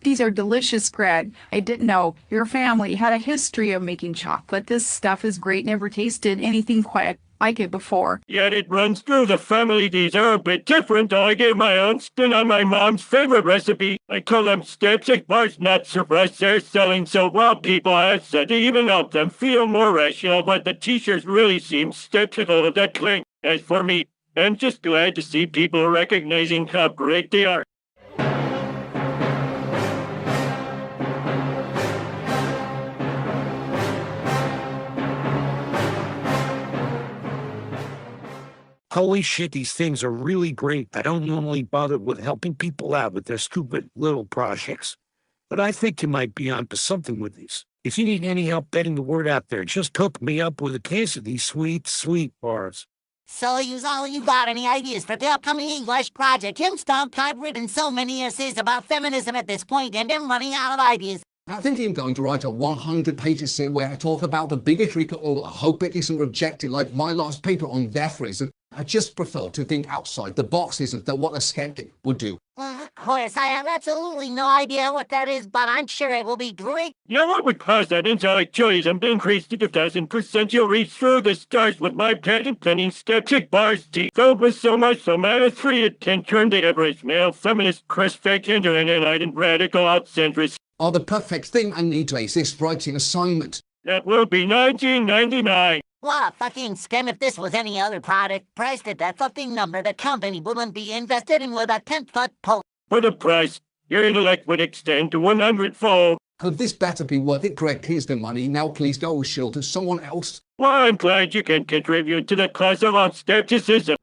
These are delicious bread. I didn't know your family had a history of making chocolate. This stuff is great. Never tasted anything quite like it before. Yet it runs through the family. These are a bit different. I gave my own spin on my mom's favorite recipe. I call them skeptic bars. Not surprised they're selling so well. People have said to even help them feel more rational, but the t-shirts really seem skeptical of that claim. As for me, I'm just glad to see people recognizing how great they are. Holy shit, these things are really great. I don't normally bother with helping people out with their stupid little projects, but I think you might be onto something with these. If you need any help getting the word out there, just hook me up with a case of these sweet, sweet bars. So, Uzalu, you got any ideas for the upcoming English project? I've written so many essays about feminism at this point, and I'm running out of ideas. I think I'm going to write a 100-page essay where I talk about the bigotry or I hope it isn't rejected like my last paper on death reason. I just prefer to think outside the box, isn't that what a skeptic would do? Of course, I have absolutely no idea what that is, but I'm sure it will be great. You know what would cause that intellectualism to increase to 2,000%? You'll reach through the stars with my patent-pending skeptic bars tea. Filled with so much omega-3 it can turn the average male feminist crestfake into an enlightened radical outcentrist. Oh, the perfect thing I need to ace this writing assignment. That will be $19.99. What a fucking scam. If this was any other product priced at that fucking number, the company wouldn't be invested in with a 10-foot pole. For the price, your intellect would extend to 100-fold. Could this better be worth it? Correct, here's the money. Now please go shield to someone else. Well, I'm glad you can contribute to the class on skepticism.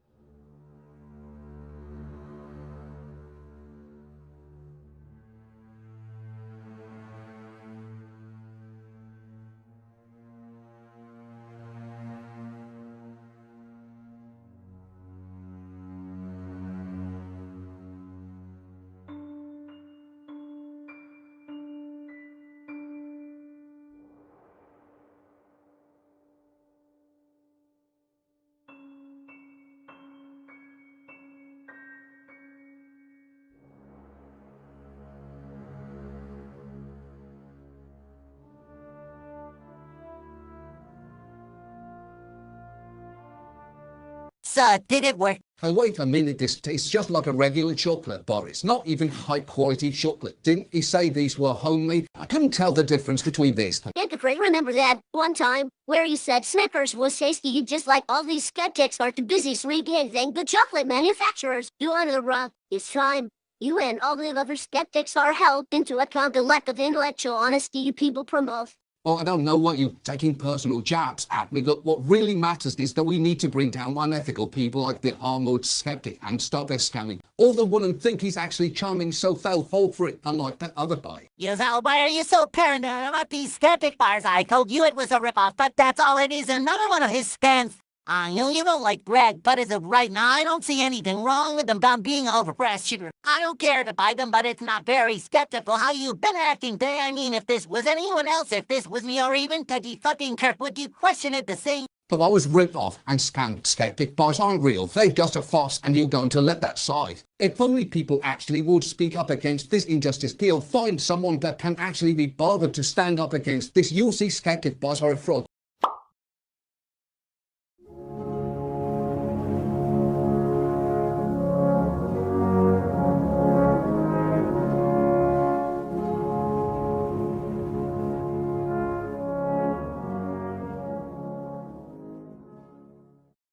So, did it work? Oh, wait a minute, this tastes just like a regular chocolate bar. It's not even high-quality chocolate. Didn't he say these were homemade? I couldn't tell the difference between these. Remember that one time where you said Snickers was tasty just like all these skeptics are too busy sleeping the chocolate manufacturers do on the run. It's time. You and all the other skeptics are held into account the lack of intellectual honesty you people promote. Oh, I don't know what you're taking personal jabs at me. Look, what really matters is that we need to bring down unethical people like the armored skeptic and stop their scamming. All the wouldn't think he's actually charming, so they'll fall for it, unlike that other guy. Uzalu, why are you so paranoid about these skeptic bars? I told you it was a ripoff, but that's all it is. Another one of his scams. I know you don't like brag, but as of right now, I don't see anything wrong with them being overpriced sugar. I don't care to buy them, but it's not very skeptical how you've been acting today. I mean, if this was anyone else, if this was me or even Teddy fucking Kirk, would you question it the same? But I was ripped off and scammed. Skeptic bars aren't real. They're just a farce, and you're going to let that slide. If only people actually would speak up against this injustice, they'll find someone that can actually be bothered to stand up against this. You'll see skeptic bars are a fraud.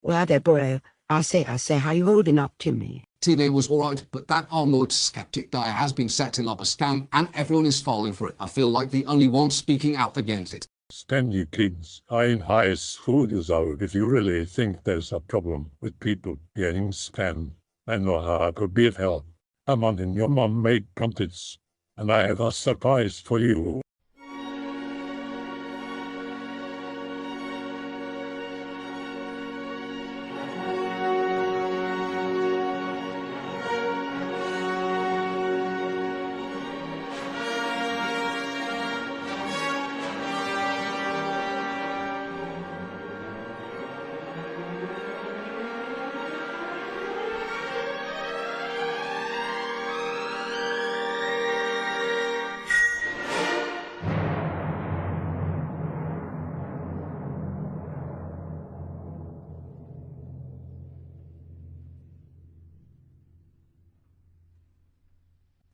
Well, Deborah, I say, how you holding up to me? Today was alright, but that armored skeptic guy has been setting up a scam, and everyone is falling for it. I feel like the only one speaking out against it. Stand you kids, I in high school Uzalu. If you really think there's a problem with people getting scammed, I know how I could be of help. I'm on in your mom made crumpets, and I have a surprise for you.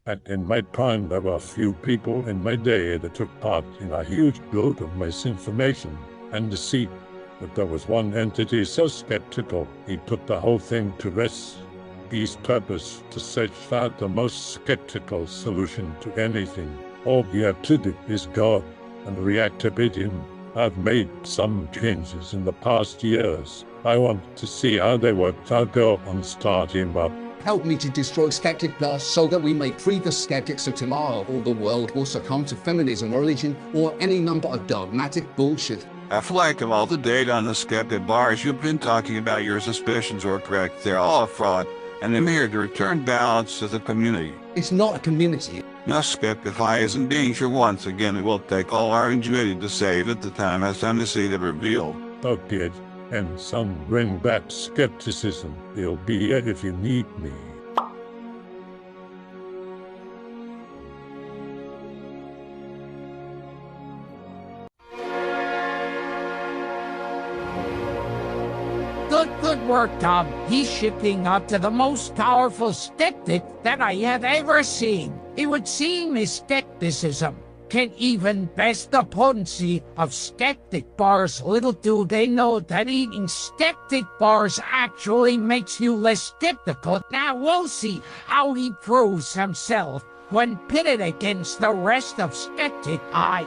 And in my time, there were a few people in my day that took part in a huge load of misinformation and deceit. But there was one entity so skeptical, he put the whole thing to rest. His purpose to search for the most skeptical solution to anything. All you have to do is go and reactivate him. I've made some changes in the past years. I want to see how they work. I'll go and start him up. Help me to destroy Skeptic Plus so that we may free the skeptics of tomorrow, or the world will succumb to feminism, religion, or any number of dogmatic bullshit. After like of all the data on the skeptic bars you've been talking about, your suspicions are correct. They're all a fraud, and I'm here to return balance to the community. It's not a community. Now Skeptify is in danger once again. It will take all our ingenuity to save it. The time has come to see the reveal. Okay, and some bring back skepticism. They'll be here if you need me. Good work, Tom. He's shifting up to the most powerful skeptic that I have ever seen. It would seem his skepticism can even best the potency of skeptic bars. Little do they know that eating skeptic bars actually makes you less skeptical. Now we'll see how he proves himself when pitted against the rest of Skeptic Eye.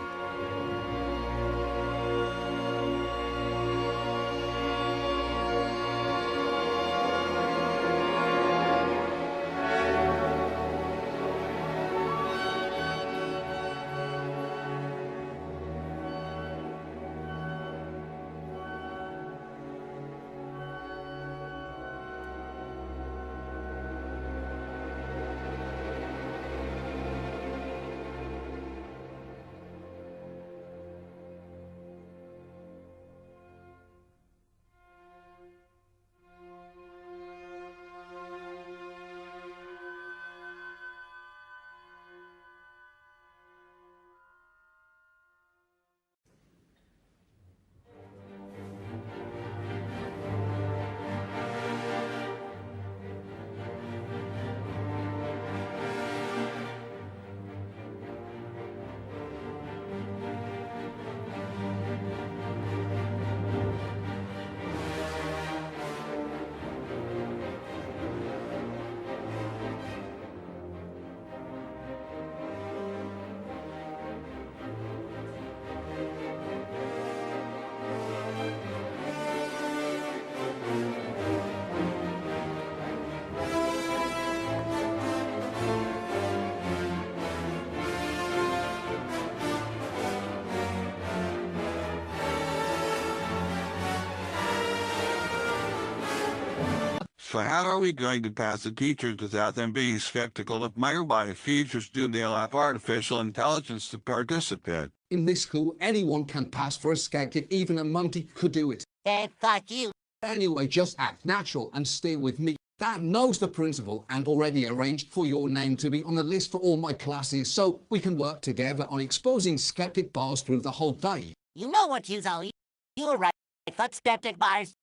So how are we going to pass the teachers without them being skeptical of my robotic features? Do they allow artificial intelligence to participate? In this school, anyone can pass for a skeptic. Even a monkey could do it. Fuck you. Anyway, just act natural and stay with me. Dad knows the principal and already arranged for your name to be on the list for all my classes, so we can work together on exposing skeptic bars through the whole day. You know what, Uzalu? You were right. Fuck skeptic bars.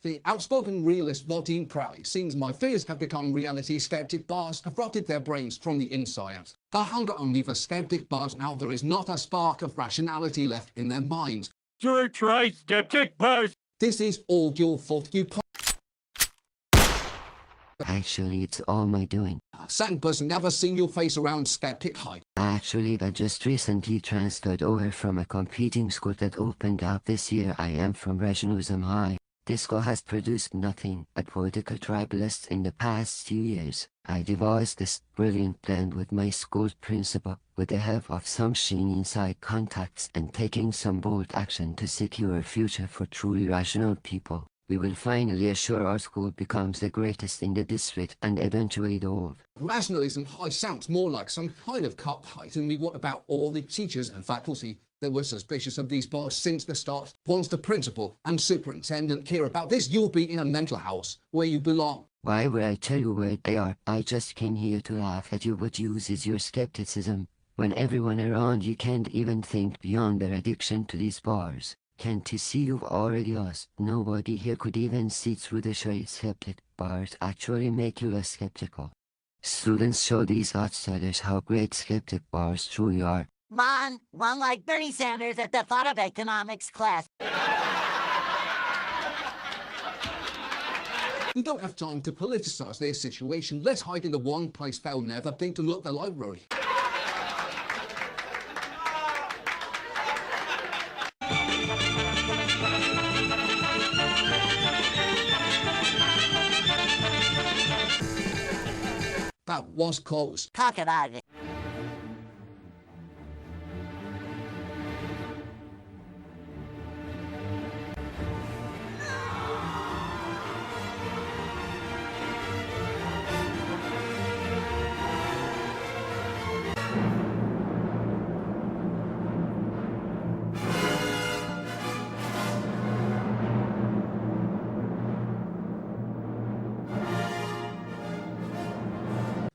The outspoken realist Valdine Crowley seems my fears have become reality. Skeptic bars have rotted their brains from the inside out. The hunger only for skeptic bars. Now there is not a spark of rationality left in their minds. Sure, try skeptic bars. This is all your fault, you Actually, it's all my doing. Sandbus never seen your face around Skeptic High. Actually, I just recently transferred over from a competing school that opened up this year. I am from Regionalism High. This school has produced nothing but political tribalists in the past few years. I devised this brilliant plan with my school principal, with the help of some shiny inside contacts and taking some bold action to secure a future for truly rational people. We will finally assure our school becomes the greatest in the district and eventually the world. Rationalism High sounds more like some kind of cop high to me. What about all the teachers and faculty that were suspicious of these bars since the start? Once the principal and superintendent care about this, you'll be in a mental house where you belong. Why would I tell you where they are? I just came here to laugh at you. What uses your skepticism when everyone around you can't even think beyond their addiction to these bars? Can't you see you've already lost? Nobody here could even see through the shade. Skeptic bars actually make you less skeptical. Students show these outsiders how great skeptic bars truly are. One like Bernie Sanders at the thought of economics class. We don't have time to politicize their situation. Let's hide in the one place they'll never think to look, the library. That was close. Talk about it.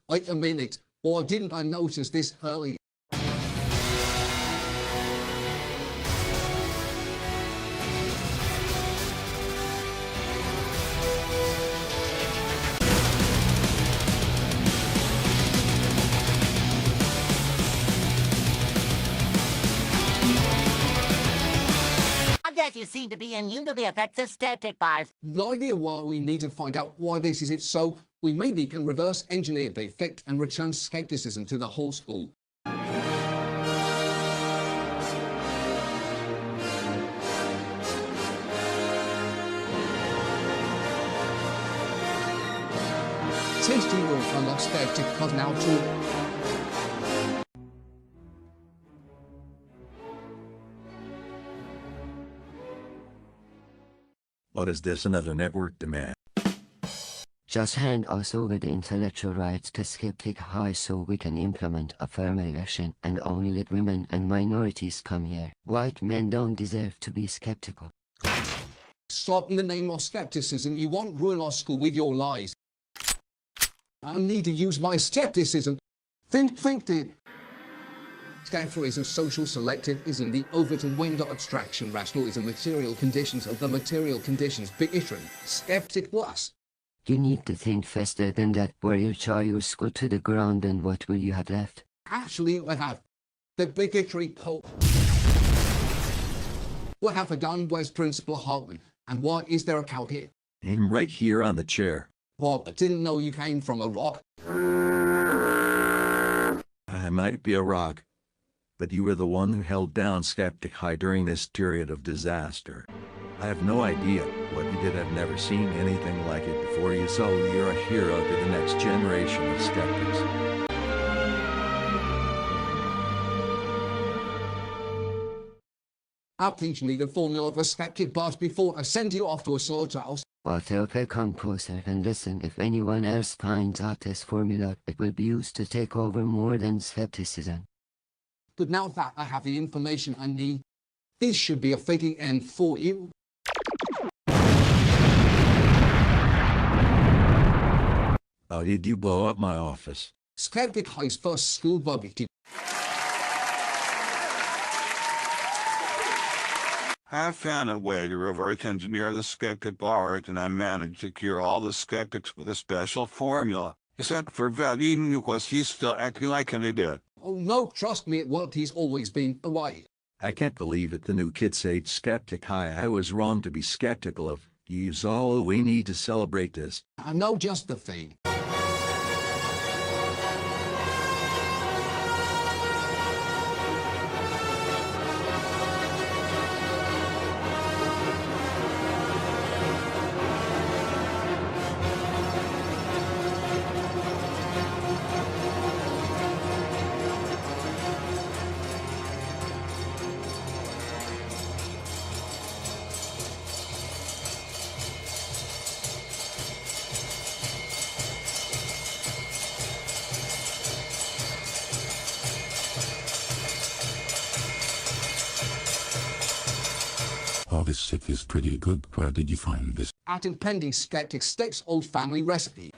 Wait a minute. Why didn't I notice this earlier? I guess you seem to be immune to the effects of skeptic bars. No idea why. We need to find out why this is it, so we maybe can reverse engineer the effect and return skepticism to the whole school. Tasty work on the skeptic cause now too. What is this, another network demand? Just hand us over the intellectual rights to Skeptic High so we can implement affirmative action and only let women and minorities come here. White men don't deserve to be skeptical. Stop in the name of skepticism. You won't ruin our school with your lies. I need to use my skepticism. Think it. Scaphorism, social selectivism, the overton window abstraction, rationalism, material conditions of the material conditions, bigotry, skeptic plus. You need to think faster than that. Were your your school to the ground, and what will you have left? Actually, we have the bigotry pope. What have I done? Where's Principal Hartman? And why is there a cow here? I'm right here on the chair. Well, I didn't know you came from a rock. I might be a rock, but you were the one who held down Skeptic High during this period of disaster. I have no idea what you did. I've never seen anything like it before. Uzalu, you're a hero to the next generation of skeptics. I'll teach me the formula for skeptic bars before I send you off to a slaughterhouse. Well, okay, come closer and listen. If anyone else finds out this formula, it will be used to take over more than skepticism. But now that I have the information I need, this should be a fitting end for you. How did you blow up my office? Skeptic High's first school barbecue. I found a way to reverse engineer the skeptic bars, and I managed to cure all the skeptics with a special formula. Except for Vadim, because he's still acting like an idiot. Oh no, trust me, it won't. He's always been the way. I can't believe it. The new kids say Skeptic High. I was wrong to be skeptical of Uzalu. We need to celebrate this. I know just the thing. Oh, this shit is pretty good. Where did you find this? At impending skeptic steaks old family recipe.